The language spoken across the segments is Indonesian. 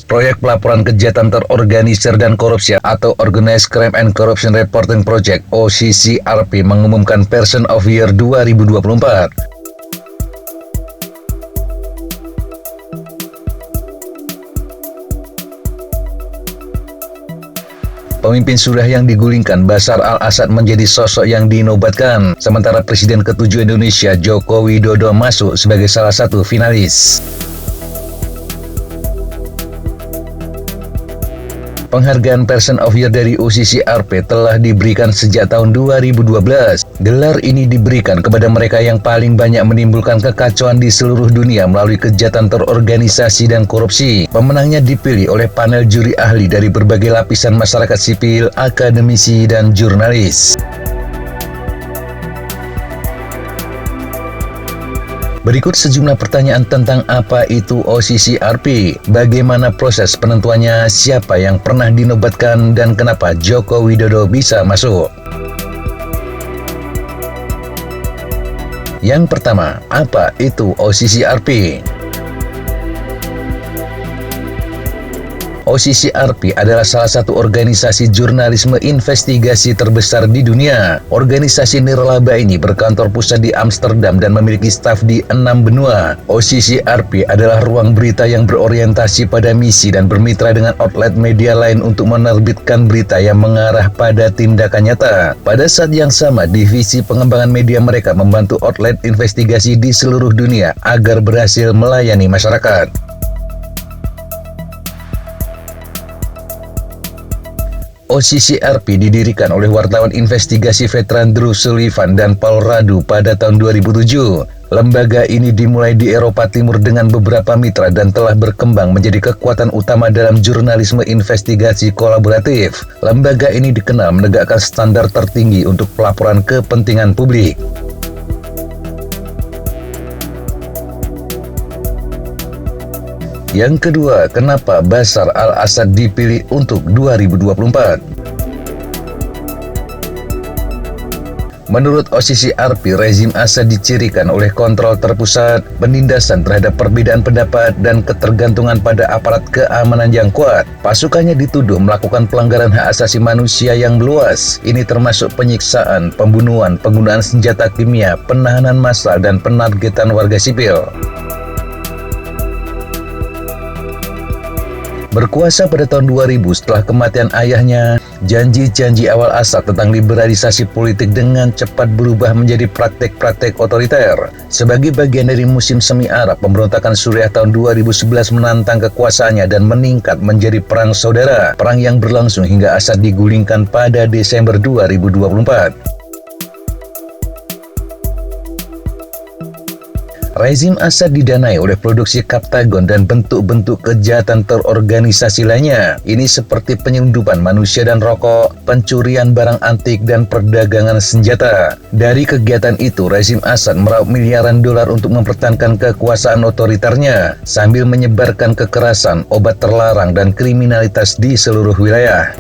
Proyek Pelaporan Kejahatan Terorganisir dan Korupsi atau Organized Crime and Corruption Reporting Project (OCCRP) mengumumkan Person of Year 2024. Pemimpin Suriah yang digulingkan, Bashar al-Assad, menjadi sosok yang dinobatkan, sementara Presiden ke-7 Indonesia, Joko Widodo, masuk sebagai salah satu finalis. Penghargaan Person of Year dari OCCRP telah diberikan sejak tahun 2012. Gelar ini diberikan kepada mereka yang paling banyak menimbulkan kekacauan di seluruh dunia melalui kejahatan terorganisasi dan korupsi. Pemenangnya dipilih oleh panel juri ahli dari berbagai lapisan masyarakat sipil, akademisi, dan jurnalis. Berikut sejumlah pertanyaan tentang apa itu OCCRP, bagaimana proses penentuannya, siapa yang pernah dinobatkan, dan kenapa Joko Widodo bisa masuk. Yang pertama, apa itu OCCRP? OCCRP adalah salah satu organisasi jurnalisme investigasi terbesar di dunia. Organisasi nirlaba ini berkantor pusat di Amsterdam dan memiliki staf di 6 benua. OCCRP adalah ruang berita yang berorientasi pada misi dan bermitra dengan outlet media lain untuk menerbitkan berita yang mengarah pada tindakan nyata. Pada saat yang sama, divisi pengembangan media mereka membantu outlet investigasi di seluruh dunia agar berhasil melayani masyarakat. OCCRP didirikan oleh wartawan investigasi veteran Drew Sullivan dan Paul Radu pada tahun 2007. Lembaga ini dimulai di Eropa Timur dengan beberapa mitra dan telah berkembang menjadi kekuatan utama dalam jurnalisme investigasi kolaboratif. Lembaga ini dikenal menegakkan standar tertinggi untuk pelaporan kepentingan publik. Yang kedua, kenapa Bashar al-Assad dipilih untuk 2024? Menurut OCCRP, rezim Assad dicirikan oleh kontrol terpusat, penindasan terhadap perbedaan pendapat, dan ketergantungan pada aparat keamanan yang kuat. Pasukannya dituduh melakukan pelanggaran hak asasi manusia yang meluas. Ini termasuk penyiksaan, pembunuhan, penggunaan senjata kimia, penahanan massal, dan penargetan warga sipil. Berkuasa pada tahun 2000 setelah kematian ayahnya, janji-janji awal Assad tentang liberalisasi politik dengan cepat berubah menjadi praktek-praktek otoriter. Sebagai bagian dari musim semi Arab, pemberontakan Suriah tahun 2011 menantang kekuasaannya dan meningkat menjadi perang saudara, perang yang berlangsung hingga Assad digulingkan pada Desember 2024. Rezim Assad didanai oleh produksi Kaptagon dan bentuk-bentuk kejahatan terorganisasi lainnya. Ini seperti penyelundupan manusia dan rokok, pencurian barang antik, dan perdagangan senjata. Dari kegiatan itu, rezim Assad meraup miliaran dolar untuk mempertahankan kekuasaan otoriternya, sambil menyebarkan kekerasan, obat terlarang, dan kriminalitas di seluruh wilayah.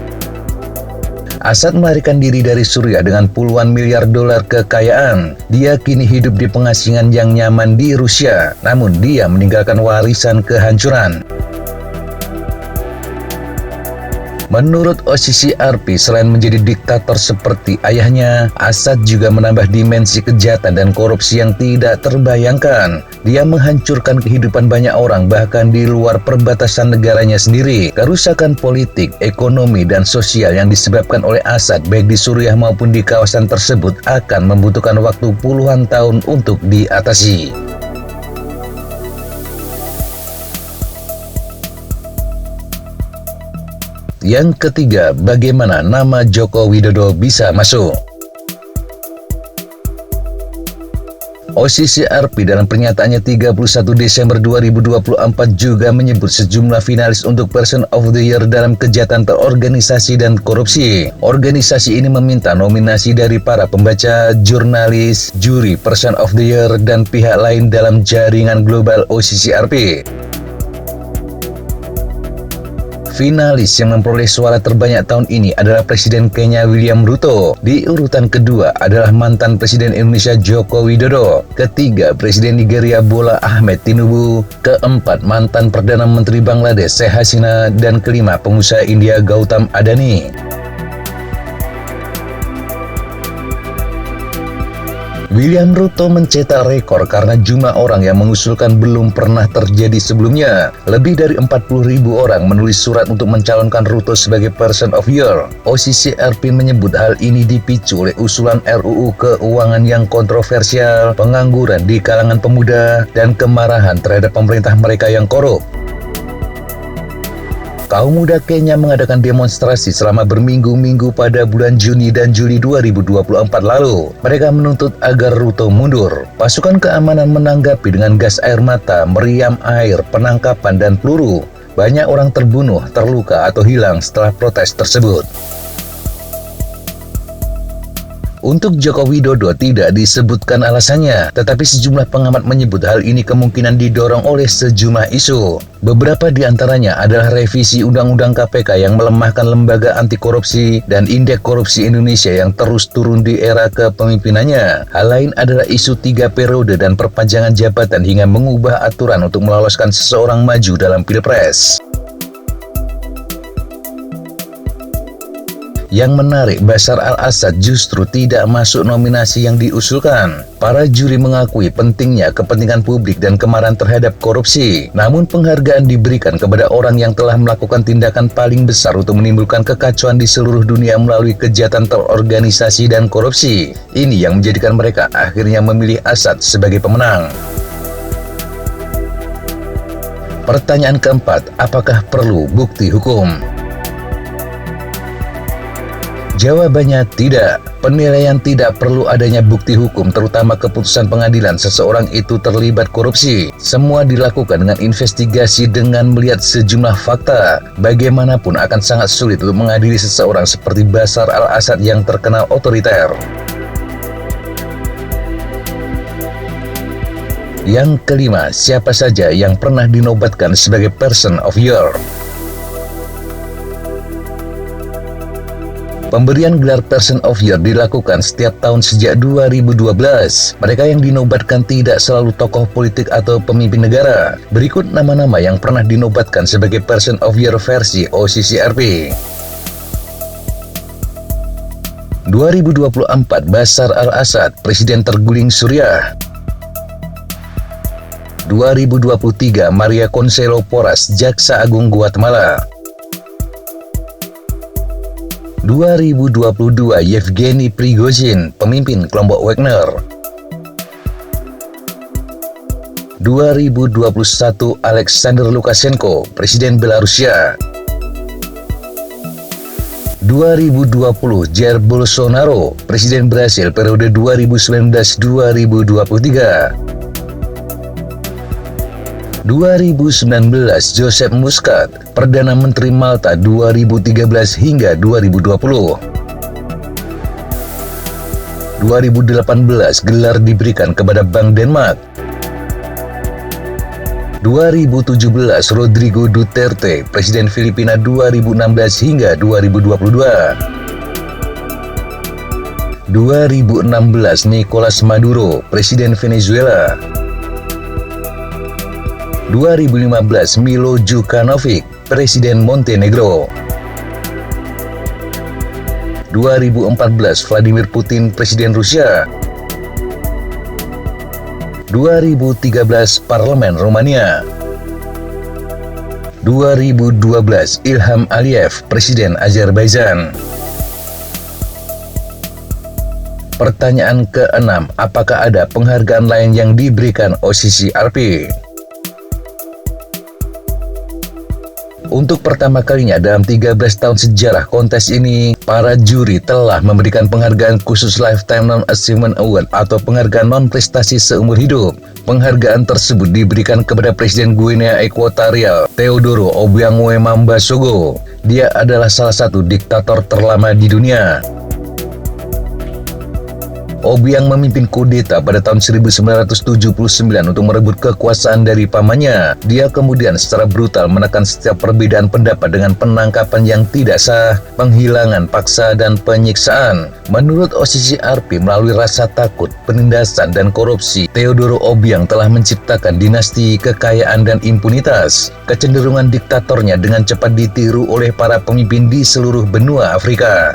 Assad melarikan diri dari Suriah dengan puluhan miliar dolar kekayaan. Dia kini hidup di pengasingan yang nyaman di Rusia, namun dia meninggalkan warisan kehancuran. Menurut OCCRP, selain menjadi diktator seperti ayahnya, Assad juga menambah dimensi kejahatan dan korupsi yang tidak terbayangkan. Dia menghancurkan kehidupan banyak orang, bahkan di luar perbatasan negaranya sendiri. Kerusakan politik, ekonomi, dan sosial yang disebabkan oleh Assad, baik di Suriah maupun di kawasan tersebut, akan membutuhkan waktu puluhan tahun untuk diatasi. Yang ketiga, bagaimana nama Joko Widodo bisa masuk? OCCRP dalam pernyataannya 31 Desember 2024 juga menyebut sejumlah finalis untuk Person of the Year dalam kejahatan terorganisasi dan korupsi. Organisasi ini meminta nominasi dari para pembaca, jurnalis, juri Person of the Year, dan pihak lain dalam jaringan global OCCRP. Finalis yang memperoleh suara terbanyak tahun ini adalah Presiden Kenya William Ruto. Di urutan kedua adalah mantan Presiden Indonesia Joko Widodo. Ketiga, Presiden Nigeria Bola Ahmed Tinubu. Keempat, mantan Perdana Menteri Bangladesh Sheikh Hasina. Dan kelima, pengusaha India Gautam Adani. William Ruto mencetak rekor karena jumlah orang yang mengusulkan belum pernah terjadi sebelumnya. Lebih dari 40.000 orang menulis surat untuk mencalonkan Ruto sebagai Person of Year. OCCRP menyebut hal ini dipicu oleh usulan RUU keuangan yang kontroversial, pengangguran di kalangan pemuda, dan kemarahan terhadap pemerintah mereka yang korup. Kaum muda Kenya mengadakan demonstrasi selama berminggu-minggu pada bulan Juni dan Juli 2024 lalu. Mereka menuntut agar Ruto mundur. Pasukan keamanan menanggapi dengan gas air mata, meriam air, penangkapan, dan peluru. Banyak orang terbunuh, terluka, atau hilang setelah protes tersebut. Untuk Joko Widodo tidak disebutkan alasannya, tetapi sejumlah pengamat menyebut hal ini kemungkinan didorong oleh sejumlah isu. Beberapa di antaranya adalah revisi Undang-Undang KPK yang melemahkan lembaga anti korupsi dan indeks korupsi Indonesia yang terus turun di era kepemimpinannya. Hal lain adalah isu 3 periode dan perpanjangan jabatan hingga mengubah aturan untuk meloloskan seseorang maju dalam Pilpres. Yang menarik, Bashar al-Assad justru tidak masuk nominasi yang diusulkan. Para juri mengakui pentingnya kepentingan publik dan kemarahan terhadap korupsi. Namun penghargaan diberikan kepada orang yang telah melakukan tindakan paling besar untuk menimbulkan kekacauan di seluruh dunia melalui kejahatan terorganisasi dan korupsi. Ini yang menjadikan mereka akhirnya memilih Assad sebagai pemenang. Pertanyaan keempat, apakah perlu bukti hukum? Jawabannya tidak. Penilaian tidak perlu adanya bukti hukum, terutama keputusan pengadilan seseorang itu terlibat korupsi. Semua dilakukan dengan investigasi dengan melihat sejumlah fakta. Bagaimanapun akan sangat sulit untuk mengadili seseorang seperti Bashar al-Assad yang terkenal otoriter. Yang kelima, siapa saja yang pernah dinobatkan sebagai Person of Year? Pemberian gelar Person of Year dilakukan setiap tahun sejak 2012. Mereka yang dinobatkan tidak selalu tokoh politik atau pemimpin negara. Berikut nama-nama yang pernah dinobatkan sebagai Person of Year versi OCCRP. 2024 Bashar al-Assad, Presiden terguling Suriah. 2023 Maria Consuelo Porras, Jaksa Agung Guatemala. 2022 Yevgeny Prigozhin, pemimpin kelompok Wagner. 2021 Alexander Lukashenko, Presiden Belarusia. 2020 Jair Bolsonaro, Presiden Brasil periode 2019-2023. 2019 Joseph Muscat, Perdana Menteri Malta 2013 hingga 2020. 2018 gelar diberikan kepada Bank Denmark. 2017 Rodrigo Duterte, Presiden Filipina 2016 hingga 2022. 2016 Nicolas Maduro, Presiden Venezuela. 2015 Milo Djukanovic, Presiden Montenegro. 2014 Vladimir Putin, Presiden Rusia. 2013 Parlemen Rumania. 2012 Ilham Aliyev, Presiden Azerbaijan. Pertanyaan ke-6, apakah ada penghargaan lain yang diberikan OCCRP? Untuk pertama kalinya dalam 13 tahun sejarah kontes ini, para juri telah memberikan penghargaan khusus Lifetime Non-Achievement Award atau penghargaan non-prestasi seumur hidup. Penghargaan tersebut diberikan kepada Presiden Guinea Ekuatorial, Teodoro Obiang Nguema Sogo. Dia adalah salah satu diktator terlama di dunia. Obiang memimpin kudeta pada tahun 1979 untuk merebut kekuasaan dari pamannya. Dia kemudian secara brutal menekan setiap perbedaan pendapat dengan penangkapan yang tidak sah, penghilangan paksa, dan penyiksaan. Menurut OCCRP, melalui rasa takut, penindasan, dan korupsi, Teodoro Obiang telah menciptakan dinasti, kekayaan, dan impunitas. Kecenderungan diktatornya dengan cepat ditiru oleh para pemimpin di seluruh benua Afrika.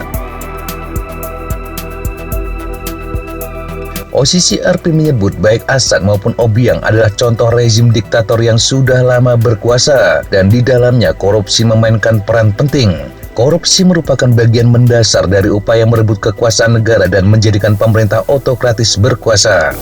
OCCRP menyebut baik Assad maupun Obiang adalah contoh rezim diktator yang sudah lama berkuasa dan di dalamnya korupsi memainkan peran penting. Korupsi merupakan bagian mendasar dari upaya merebut kekuasaan negara dan menjadikan pemerintah otokratis berkuasa.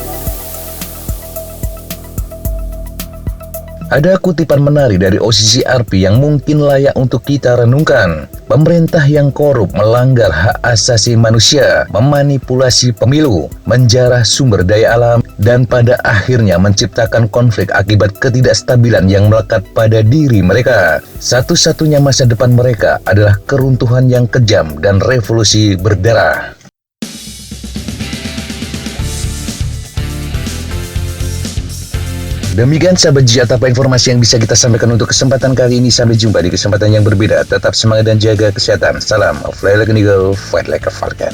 Ada kutipan menarik dari OCCRP yang mungkin layak untuk kita renungkan. Pemerintah yang korup melanggar hak asasi manusia, memanipulasi pemilu, menjarah sumber daya alam, dan pada akhirnya menciptakan konflik akibat ketidakstabilan yang melekat pada diri mereka. Satu-satunya masa depan mereka adalah keruntuhan yang kejam dan revolusi berdarah. Demikian sahabat Jiat, apa informasi yang bisa kita sampaikan untuk kesempatan kali ini. Sampai jumpa di kesempatan yang berbeda. Tetap semangat dan jaga kesehatan. Salam, fly like an eagle, fight like a falcon.